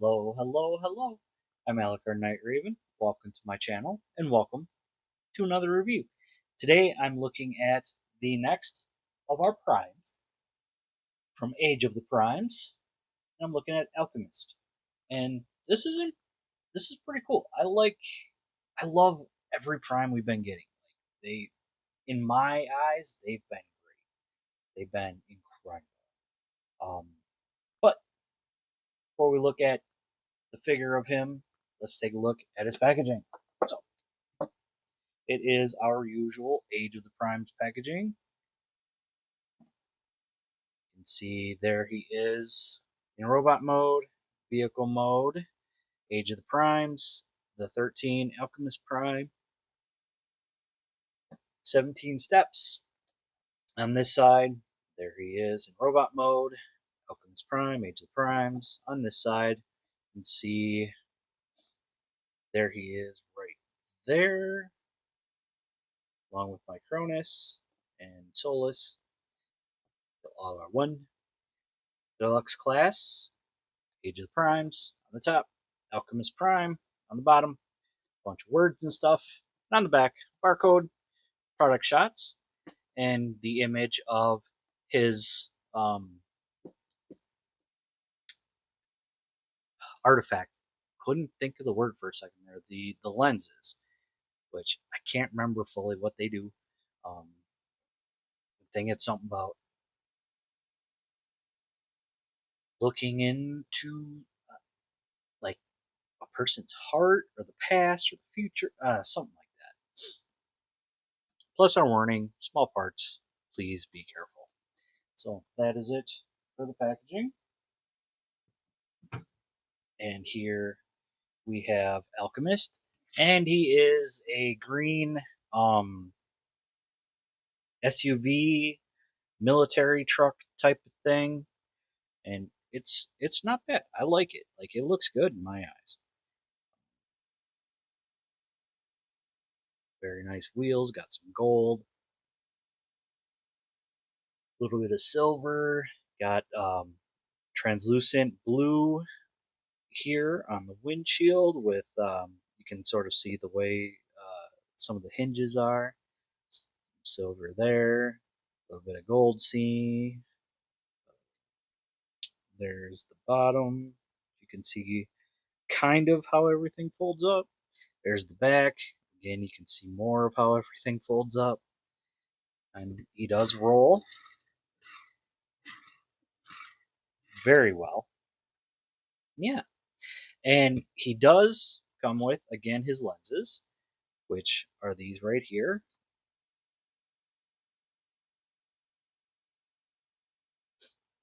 Hello, hello, hello. I'm Alakar Night Raven. Welcome to my channel and welcome to another review. Today I'm looking at the next of our primes from Age of the Primes. And I'm looking at Alchemist. And this is pretty cool. I love every prime we've been getting. They in my eyes, they've been great. They've been incredible. Um, but before we look at the figure of him, let's take a look at his packaging. So it is our usual Age of the Primes packaging. You can see there he is in robot mode, vehicle mode, Age of the Primes, the 13 Alchemist Prime, 17 steps. On this side, there he is in robot mode, Alchemist Prime, Age of the Primes. On this side, you can see there he is right there, along with my Cronus and Solus. So all are one deluxe class, Age of the Primes on the top, Alchemist Prime on the bottom, a bunch of words and stuff, and on the back, barcode, product shots, and the image of his artifact. Couldn't think of the word for a second there. The lenses, which I can't remember fully what they do. I think it's something about looking into like a person's heart or the past or the future, something like that. Plus our warning, small parts, please be careful. So that is it for the packaging. And here we have Alchemist, and he is a green SUV military truck type of thing, and it's not bad. I like it. Like it looks good in my eyes. Very nice wheels, got some gold, a little bit of silver, got translucent blue here on the windshield with you can sort of see the way some of the hinges are. Silver there, a little bit of gold see. There's the bottom. You can see kind of how everything folds up. There's the back. Again, you can see more of how everything folds up. And he does roll very well. Yeah. And he does come with, again, his lenses, which are these right here.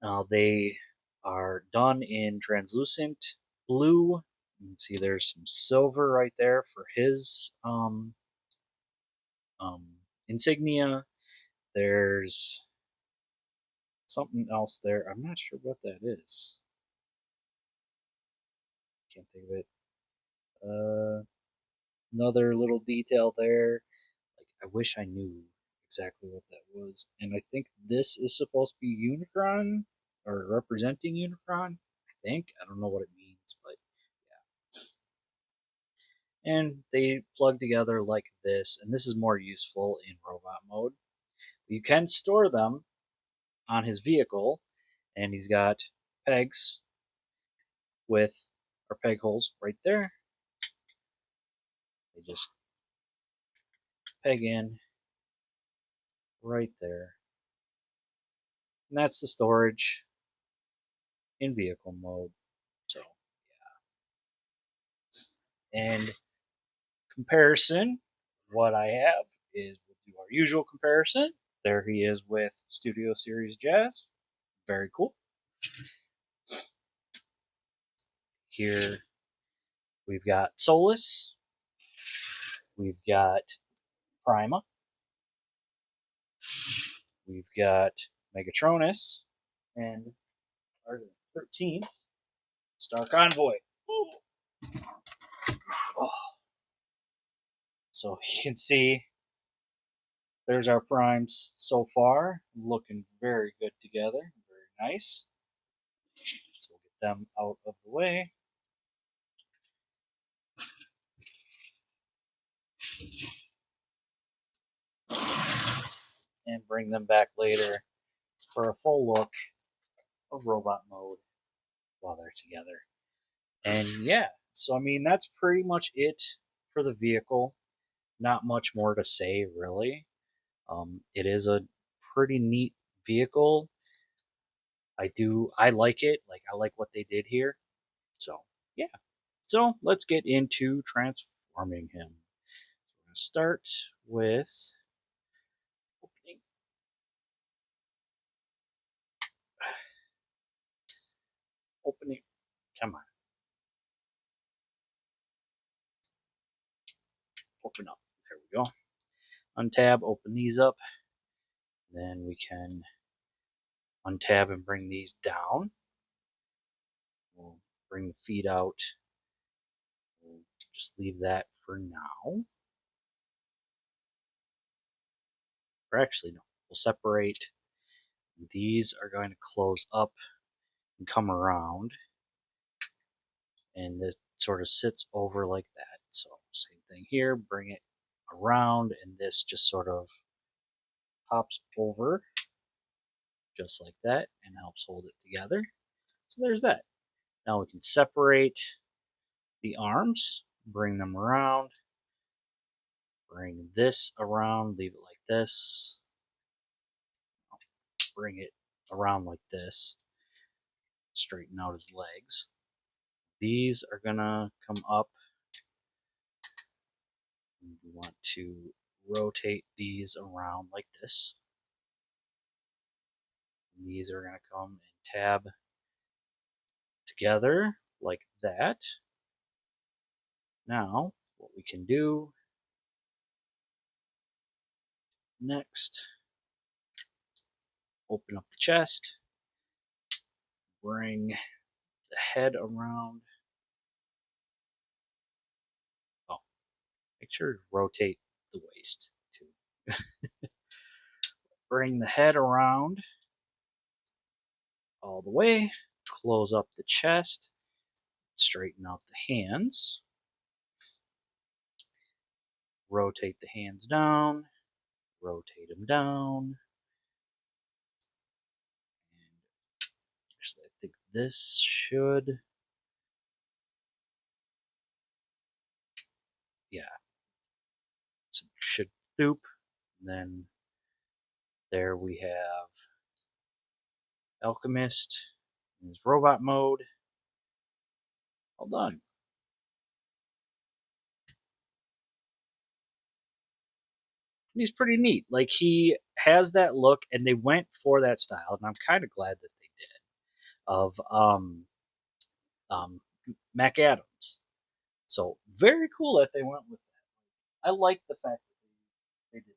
Now they are done in translucent blue. You can see there's some silver right there for his insignia. There's something else there. I'm not sure what that is. Can't think of it. Another little detail there. Like I wish I knew exactly what that was. And I think this is supposed to be Unicron or representing Unicron. I think I don't know what it means, but yeah. And they plug together like this, and this is more useful in robot mode. You can store them on his vehicle, and he's got pegs with our peg holes right there. They just peg in right there. And that's the storage in vehicle mode. So, yeah. And comparison, what I have is we'll do our usual comparison. There he is with Studio Series Jazz. Very cool. Here we've got Solus. We've got Prima. We've got Megatronus. And our 13th, Star Convoy. Oh. So you can see there's our primes so far, looking very good together, very nice. So we'll get them out of the way. and bring them back later for a full look of robot mode while they're together. And yeah, so I mean, that's pretty much it for the vehicle. Not much more to say, really. It is a pretty neat vehicle. I like it. Like, I like what they did here. So, yeah. So, let's get into transforming him. We're going to start with opening. Opening. Come on. Open up. There we go. Untab, open these up. Then we can untab and bring these down. We'll bring the feet out. We'll just leave that for now. Or actually, no. We'll separate. These are going to close up and come around. And it sort of sits over like that. So same thing here. Bring it around, and this just sort of pops over just like that and helps hold it together. So there's that. Now we can separate the arms, bring them around, bring this around, leave it like this, bring it around like this, straighten out his legs. These are gonna come up. We want to rotate these around like this. And these are gonna come and tab together like that. Now, what we can do next, open up the chest, bring the head around. Oh, make sure to rotate the waist too. Bring the head around all the way, close up the chest, straighten out the hands, rotate the hands down, rotate them down. And actually, I think this should, yeah, so should thoop. And then there we have Alchemist in his robot mode. All done. And he's pretty neat. Like, he has that look, and they went for that style, and I'm kind of glad that they did. Of um, Mac Adams. So very cool that they went with that. I like the fact that they did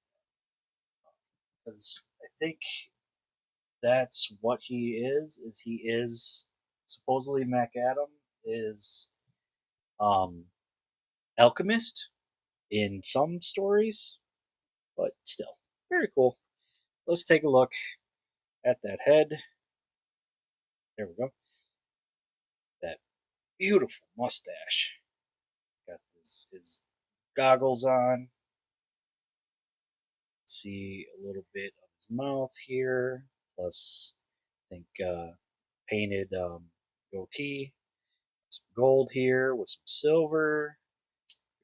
that because I think that's what he is. Is he is supposedly Mac Adam is um, Alchemist in some stories, but still very cool. Let's take a look at that head. There we go. That beautiful mustache. Got his goggles on. See a little bit of his mouth here, plus I think painted goatee. Some gold here with some silver.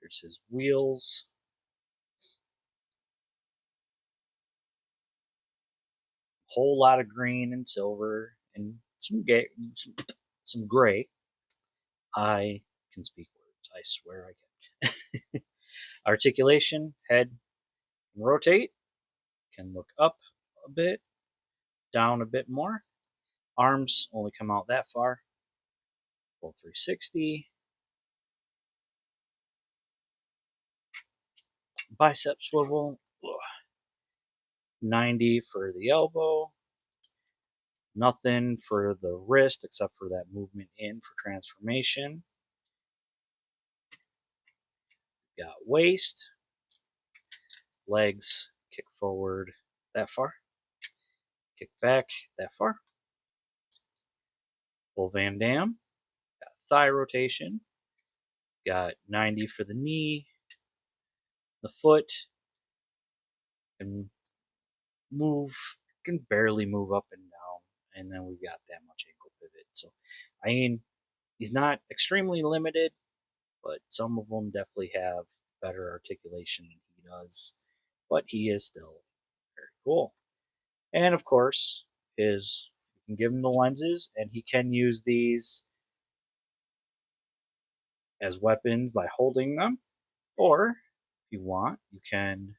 Here's his wheels. Whole lot of green and silver and some gray. I can speak words. I swear I can. Articulation, head can rotate, can look up a bit, down a bit more. Arms only come out that far. Full 360. Bicep swivel. 90 for the elbow. Nothing for the wrist except for that movement in for transformation. Got waist. Legs kick forward that far. Kick back that far. Full Van Dam. Got thigh rotation. Got 90 for the knee. The foot. And move, can barely move up and down, and then we've got that much ankle pivot. So, I mean, he's not extremely limited, but some of them definitely have better articulation than he does. But he is still very cool. And of course, his you can give him the lenses, and he can use these as weapons by holding them, or if you want, you can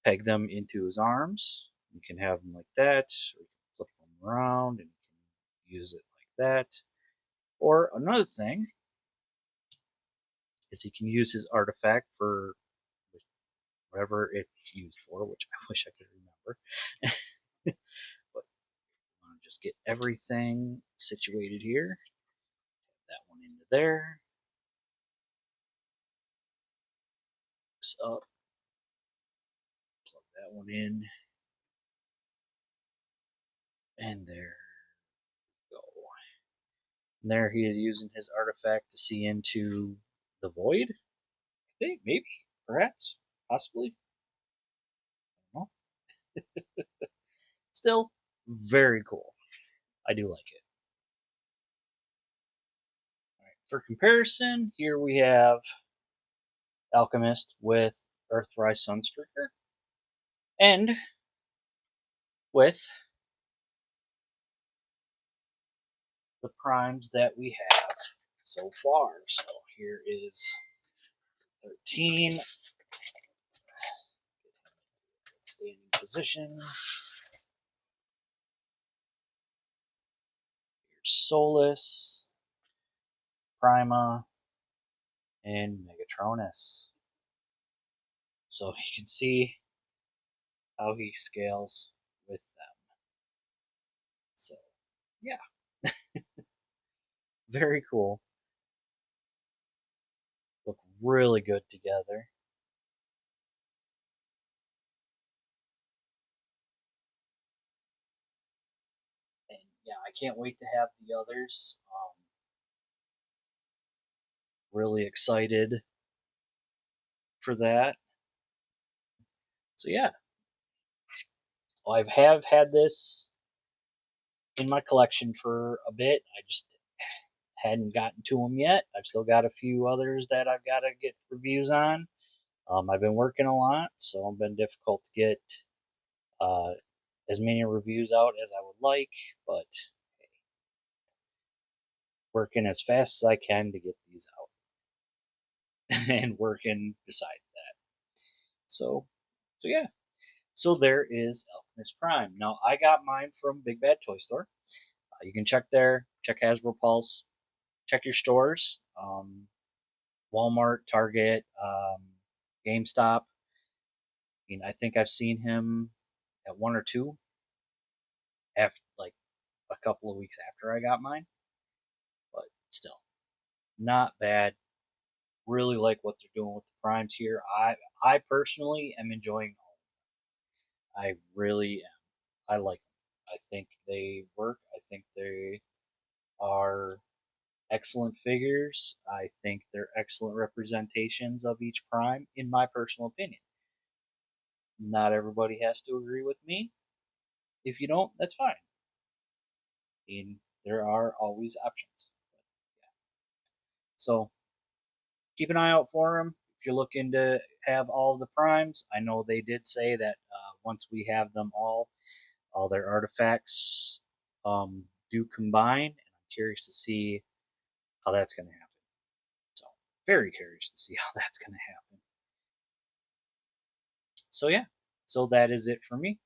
peg them into his arms. You can have them like that, or you can flip them around and you can use it like that. Or another thing is he can use his artifact for whatever it's used for, which I wish I could remember. But I want to just get everything situated here. That one into there. This up. Plug that one in. And there we go. And there he is using his artifact to see into the void. I think, maybe, perhaps, possibly. I don't know. Still, very cool. I do like it. All right, for comparison, here we have Alchemist with Earthrise Sunstreaker, and with the primes that we have so far. So here is 13, standing position. Here's Solus, Prima, and Megatronus. So you can see how he scales with them. So, yeah, very cool. Look really good together. And yeah, I can't wait to have the others. Really excited for that. So yeah, I have had this in my collection for a bit. I just hadn't gotten to them yet. I've still got a few others that I've got to get reviews on. I've been working a lot, so it's been difficult to get uh, as many reviews out as I would like, but working as fast as I can to get these out and working besides that. So, so yeah. So there is Alchemist Prime. Now I got mine from Big Bad Toy Store. You can check there, check Hasbro Pulse, check your stores, Walmart, Target, GameStop. I mean, I think I've seen him at one or two after, like a couple of weeks after I got mine, but still not bad. Really like what they're doing with the primes here. I personally am enjoying all. I really am. I like them. I think they work. I think they are excellent figures. I think they're excellent representations of each prime, in my personal opinion. Not everybody has to agree with me. If you don't, that's fine. I mean, there are always options. Yeah. So keep an eye out for them. If you're looking to have all the primes, I know they did say that once we have them all their artifacts do combine, and I'm curious to see how that's going to happen. So very curious to see how that's going to happen. So yeah, so that is it for me.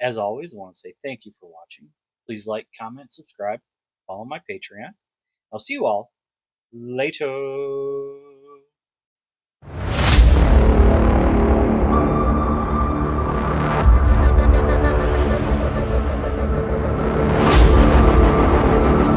As always, I want to say thank you for watching. Please like, comment, subscribe, follow my Patreon. I'll see you all later.